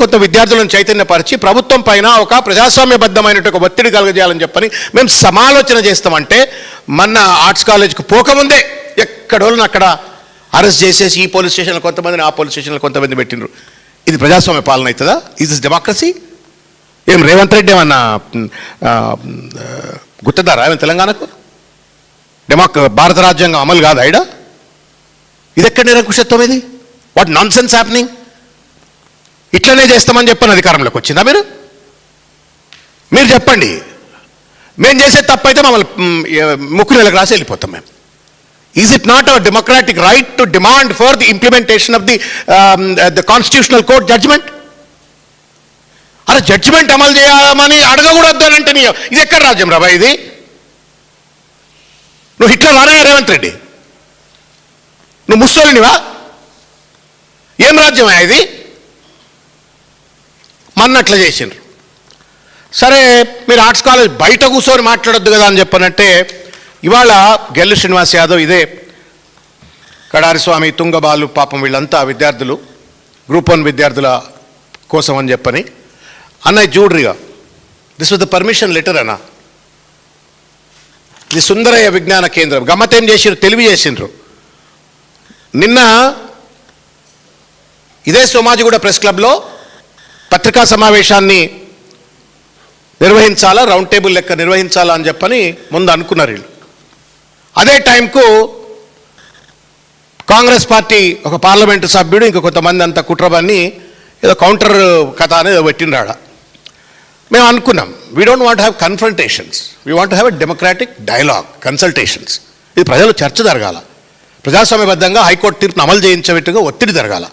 కొంత విద్యార్థులను చైతన్యపరిచి ప్రభుత్వం పైన ఒక ప్రజాస్వామ్యబద్ధమైన ఒక ఒత్తిడి కలుగజేయాలని చెప్పని మేము సమాలోచన చేస్తామంటే మన ఆర్ట్స్ కాలేజ్కి పోకముందే ఎక్కడోళ్ళని అక్కడ అరెస్ట్ చేసేసి ఈ పోలీస్ స్టేషన్లో కొంతమందిని ఆ పోలీస్ స్టేషన్లో కొంతమంది పెట్టినారు. ఇది ప్రజాస్వామ్య పాలన అవుతుందా? Is this democracy? ఏం రేవంత్ రెడ్డి ఏమన్నా గుర్తుదారా ఏమైనా తెలంగాణకు? భారత రాజ్యాంగం అమలు కాదు ఐడా? ఇది ఎక్కడ నిరంకుశత్వం? ఇది వాట్ నాన్ సెన్స్ హ్యాపెనింగ్? ఇట్లనే చేస్తామని చెప్పని అధికారంలోకి వచ్చిందా మీరు? మీరు చెప్పండి. మేము చేసే తప్పు అయితే మమ్మల్ని ముక్కు నెలకు రాసి వెళ్ళిపోతాం మేము. Is it not our democratic right to demand for the implementation of the constitutional court judgement? అరే జడ్జిమెంట్ అమలు చేయమని అడగకూడదు అని అంటే ఇది ఎక్కడ రాజ్యం రాబా? ఇది నువ్వు హిట్లర్ రానయ్యా రేవంత్ రెడ్డి? నువ్వు ముస్సోలినివా? ఏం రాజ్యమా ఇది? మన్నట్లా చేసిండ్రు. సరే మీరు ఆర్ట్స్ కాలేజ్ బయట కూర్చొని మాట్లాడొద్దు కదా అని చెప్పనంటే ఇవాళ గెల్లు శ్రీనివాస్ యాదవ్, ఇదే కడారి స్వామి, తుంగబాలు, పాపం వీళ్ళంతా విద్యార్థులు, గ్రూప్ 1 విద్యార్థుల కోసం అని చెప్పని అన్నయ్య చూడ్రిగా this was the permission letter అన్న. ఇది సుందరయ్య విజ్ఞాన కేంద్రం. గమ్మతేం చేసిండ్రు, తెలివి చేసిండ్రు. నిన్న ఇదే సోమాజిగూడ ప్రెస్ క్లబ్లో పత్రికా సమావేశాన్ని నిర్వహించాలా, రౌండ్ టేబుల్ లెక్క నిర్వహించాలా అని చెప్పని ముందు అనుకున్నారు వీళ్ళు. అదే టైంకు కాంగ్రెస్ పార్టీ ఒక పార్లమెంటు సభ్యుడు ఇంక కొంతమంది అంతా కుట్రబన్ని ఏదో కౌంటర్ కథ అనేది పెట్టిండ్రాడ. మేము అనుకున్నాం we don't want have confrontations, we want have a democratic dialogue, consultations. ఇది ప్రజలు చర్చ జరగాల, ప్రజాస్వామ్యబద్ధంగా హైకోర్టు తీర్పును అమలు చేయించేట్టుగా ఒత్తిడి జరగాల.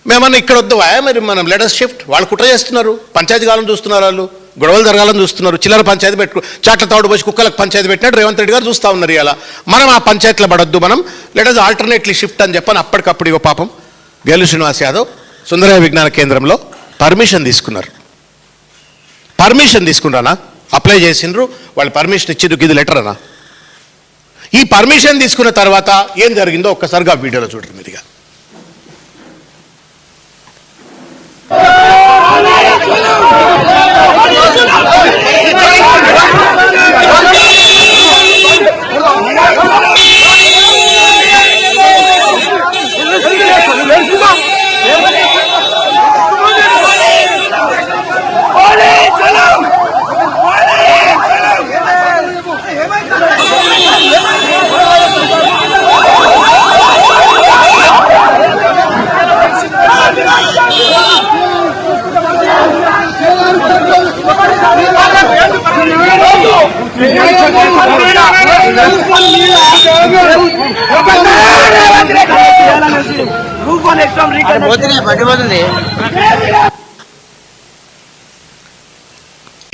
మేమన్నా ఇక్కడ వద్దువా మరి మనం లెటర్స్ షిఫ్ట్? వాళ్ళు కుట్ర చేస్తున్నారు, పంచాయతీ కాలం చూస్తున్నారు, వాళ్ళు గొడవలు జరగాలని చూస్తున్నారు. చిల్లర పంచాయతీ చాట్ల తాడు పోసి కుక్కలకు పంచాయతీ పెట్టినట్టు రేవంత్ రెడ్డి గారు చూస్తూ ఉన్నారు. ఇలా మనం ఆ పంచాయతీలో పడొద్దు, మనం లెటర్స్ ఆల్టర్నేట్లీ షిఫ్ట్ అని చెప్పని అప్పటికప్పుడు ఇగో పాపం గెల్లు శ్రీనివాస్ యాదవ్ సుందరయ్య విజ్ఞాన కేంద్రంలో పర్మిషన్ తీసుకున్నారు. పర్మిషన్ తీసుకున్నానా? అప్లై చేసిండ్రు, వాళ్ళు పర్మిషన్ ఇచ్చిండ్రు. ఇది లెటర్ అనా? ఈ పర్మిషన్ తీసుకున్న తర్వాత ఏం జరిగిందో ఒక్కసారిగా వీడియోలో చూడండి మీరుగా.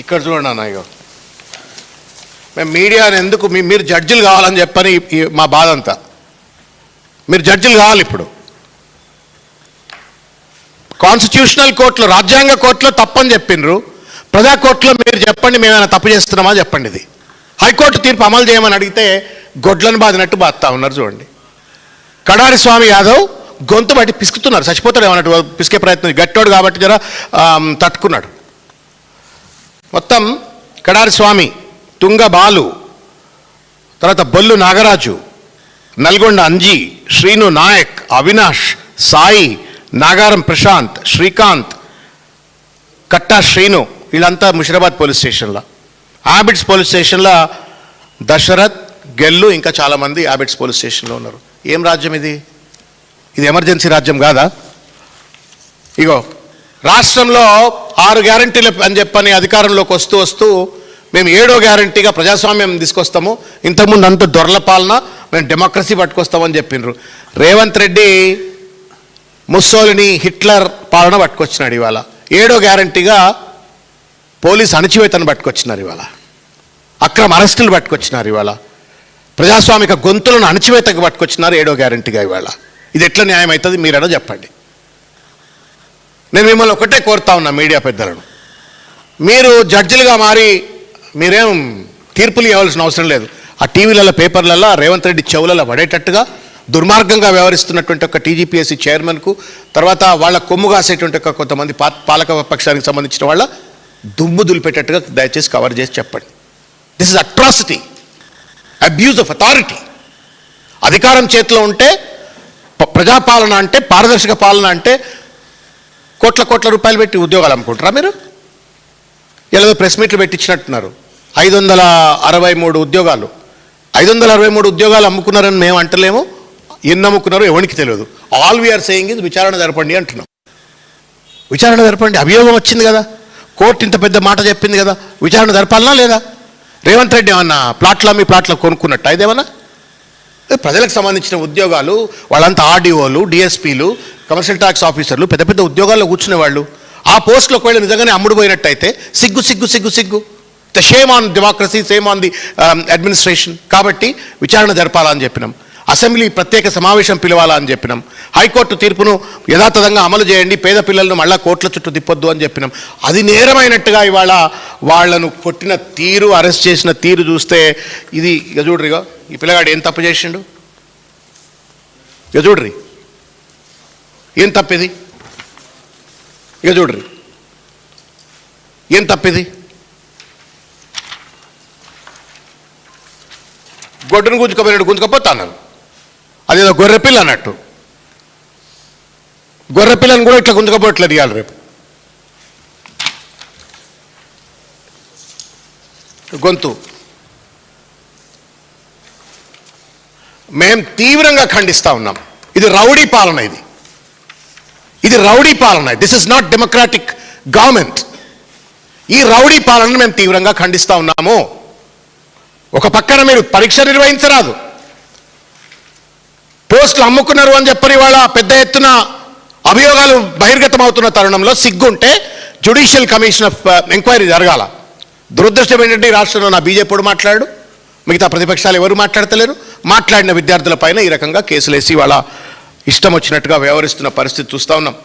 ఇక్కడ చూడండి అన్న, ఇగో మేము మీడియాని ఎందుకు మీరు జడ్జిలు కావాలని చెప్పని మా బాధ అంతా. మీరు జడ్జిలు కావాలి. ఇప్పుడు కాన్స్టిట్యూషనల్ కోర్టులో, రాజ్యాంగ కోర్టులో తప్పని చెప్పిండ్రు, ప్రజా కోర్టులో మీరు చెప్పండి మేమైనా తప్పు చేస్తున్నామా చెప్పండి. ఇది హైకోర్టు తీర్పు అమలు చేయమని అడిగితే గొడ్లను బాదినట్టు బాధతా ఉన్నారు. చూడండి, కడారి స్వామి యాదవ్ గొంతు బట్టి పిసుకుతున్నారు, చచ్చిపోతాడు ఏమన్నట్టు పిసికే ప్రయత్నం. గట్టోడు కాబట్టి జర తట్టుకున్నాడు. మొత్తం కడారి స్వామి, తుంగ బాలు, తర్వాత బొల్లు నాగరాజు, నల్గొండ అంజీ, శ్రీను నాయక్, అవినాష్, సాయి, నాగారం ప్రశాంత్, శ్రీకాంత్, కట్టా శ్రీను, వీళ్ళంతా ముషిరాబాద్ పోలీస్ స్టేషన్లో. హ్యాబిట్స్ పోలీస్ స్టేషన్లో దశరథ్, గెల్లు, ఇంకా చాలామంది హ్యాబిట్స్ పోలీస్ స్టేషన్లో ఉన్నారు. ఏం రాజ్యం ఇది? ఇది ఎమర్జెన్సీ రాజ్యం కాదా? ఇగో రాష్ట్రంలో 6 గ్యారంటీలు అని చెప్పని అధికారంలోకి వస్తూ మేము 7వ గ్యారంటీగా ప్రజాస్వామ్యం తీసుకొస్తాము, ఇంతకుముందు అంత దొరల పాలన, మేము డెమోక్రసీ పట్టుకొస్తామని చెప్పిండ్రు. రేవంత్ రెడ్డి ముస్సోలిని, హిట్లర్ పాలన పట్టుకొచ్చినాడు. ఇవాళ 7వ గ్యారంటీగా పోలీస్ అణచివేతను పట్టుకొచ్చినారు. ఇవాళ అక్రమ అరెస్టులు పట్టుకొచ్చినారు. ఇవాళ ప్రజాస్వామిక గొంతులను అణచివేతకు పట్టుకొచ్చినారు 7వ గ్యారంటీగా. ఇవాళ ఇది ఎట్లా న్యాయం అవుతుంది? మీరన్నా చెప్పండి. నేను మిమ్మల్ని ఒకటే కోరుతా ఉన్నా, మీడియా పెద్దలను, మీరు జడ్జిలుగా మారి మీరేం తీర్పులు ఇవ్వాల్సిన అవసరం లేదు. ఆ టీవీలలో, పేపర్లలో రేవంత్ రెడ్డి చెవులలో పడేటట్టుగా దుర్మార్గంగా వ్యవహరిస్తున్నటువంటి ఒక టీజీపీఎస్సీ చైర్మన్కు, తర్వాత వాళ్ళ కొమ్ము కాసేటువంటి ఒక కొంతమంది పాలక పక్షానికి సంబంధించిన వాళ్ళ దుమ్ము దులిపేటట్టుగా దయచేసి కవర్ చేసి చెప్పండి. This is atrocity, abuse of authority. అధికారం చేతిలో ఉంటే ప్రజాపాలన అంటే, పారదర్శక పాలన అంటే కోట్ల రూపాయలు పెట్టి ఉద్యోగాలు అమ్ముకుంటారా మీరు? ఇలా ప్రెస్ మీట్లు పెట్టించినట్టున్నారు. 563 ఉద్యోగాలు, 563 ఉద్యోగాలు అమ్ముకున్నారని మేము అంటలేము. ఎన్ని అమ్ముకున్నారో ఎవరికి తెలియదు. ఆల్ వీఆర్ సేయింగ్ ఇది విచారణ జరపండి అంటున్నాం. విచారణ జరపండి, అభియోగం వచ్చింది కదా, కోర్టు ఇంత పెద్ద మాట చెప్పింది కదా, విచారణ జరపాలనా లేదా? రేవంత్ రెడ్డి ఏమన్నా ప్లాట్ల కొనుక్కున్నట్టు ఇదేమన్నా? ప్రజలకు సంబంధించిన ఉద్యోగాలు, వాళ్ళంతా ఆర్డీఓలు, డిఎస్పీలు, కమర్షియల్ ట్యాక్స్ ఆఫీసర్లు, పెద్ద పెద్ద ఉద్యోగాల్లో కూర్చునే వాళ్ళు. ఆ పోస్టులకు వెళ్ళి నిజంగానే అమ్ముడుపోయినట్టయితే సిగ్గు. The shame on democracy, same on the administration. కాబట్టి విచారణ జరపాలని చెప్పినాం. అసెంబ్లీ ప్రత్యేక సమావేశం పిలవాలా అని చెప్పినాం. హైకోర్టు తీర్పును యథాతథంగా అమలు చేయండి, పేద పిల్లలను మళ్ళా కోర్టుల చుట్టూ తిప్పొద్దు అని చెప్పినాం. అది నేరమైనట్టుగా ఇవాళ వాళ్లను కొట్టిన తీరు, అరెస్ట్ చేసిన తీరు చూస్తే ఇది ఇక చూడ్రిగా, ఈ పిల్లగాడు ఏం తప్పు చేసిండు? ఇక చూడ్రి ఏం తప్పిది, ఇక చూడ్రి ఏం తప్పిది. గొడ్డును గుంజుకపోతా అన్నారు. అదేదో గొర్రెపిల్ల అన్నట్టు. గొర్రెపిల్లని కూడా ఇట్లా గుంజుకపోవట్లేదు ఇవాళ రేపు. గొంతు మేము తీవ్రంగా ఖండిస్తూ ఉన్నాం. ఇది రౌడీ పాలన, ఇది రౌడీ పాలన. This is not democratic government. ఈ రౌడీ పాలనను మేము తీవ్రంగా ఖండిస్తూ ఉన్నాము. ఒక పక్కన మీరు పరీక్ష నిర్వహించరాదు, పోస్టులు అమ్ముకున్నారు అని చెప్పని వాళ్ళ పెద్ద ఎత్తున అభియోగాలు బహిర్గతం అవుతున్న తరుణంలో సిగ్గుంటే జ్యుడిషియల్ కమిషన్ ఆఫ్ ఎంక్వైరీ జరగాల. దురదృష్టం ఏంటంటే ఈ రాష్ట్రంలో నా బీజేపీ మాట్లాడు, మిగతా ప్రతిపక్షాలు ఎవరు మాట్లాడతలేరు. మాట్లాడిన విద్యార్థులపైన ఈ రకంగా కేసులు వేసి వాళ్ళ ఇష్టం వచ్చినట్టుగా వ్యవహరిస్తున్న పరిస్థితి చూస్తూ ఉన్నాం.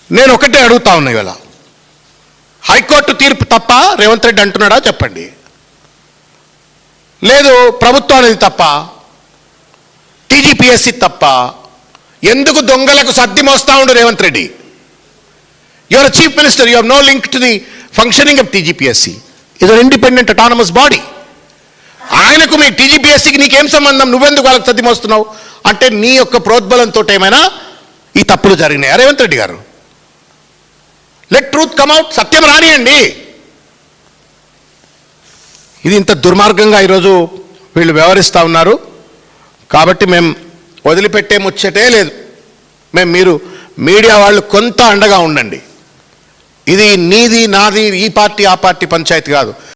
నేను ఒకటే అడుగుతా ఉన్నా, ఇవాళ హైకోర్టు తీర్పు తప్ప రేవంత్ రెడ్డి అంటున్నాడా చెప్పండి. లేదు ప్రభుత్వం అనేది తప్ప, టీజీపీఎస్సీ తప్ప. ఎందుకు దొంగలకు సర్ది మోస్తా ఉండు Revanth Reddy? Your chief minister, you have no link to the functioning of TGPSC. Is an independent autonomous body. ఆయనకు మీ టీజీపీఎస్సీకి నీకేం సంబంధం? నువ్వెందుకు వాళ్ళకి సర్ది మోస్తున్నావు అంటే నీ యొక్క ప్రోద్బలంతో ఏమైనా ఈ తప్పులు జరిగినాయా రేవంత్ రెడ్డి గారు? లెట్ ట్రూత్ కమ్ అవుట్, సత్యం రానియండి. ఇది ఇంత దుర్మార్గంగా ఈరోజు వీళ్ళు వ్యవహరిస్తూ ఉన్నారు. కాబట్టి మేము వదిలిపెట్టే ముచ్చటే లేదు. మీరు మీడియా వాళ్ళు కొంత అండగా ఉండండి. ఇది నీది నాది, ఈ పార్టీ ఆ పార్టీ పంచాయతీ కాదు.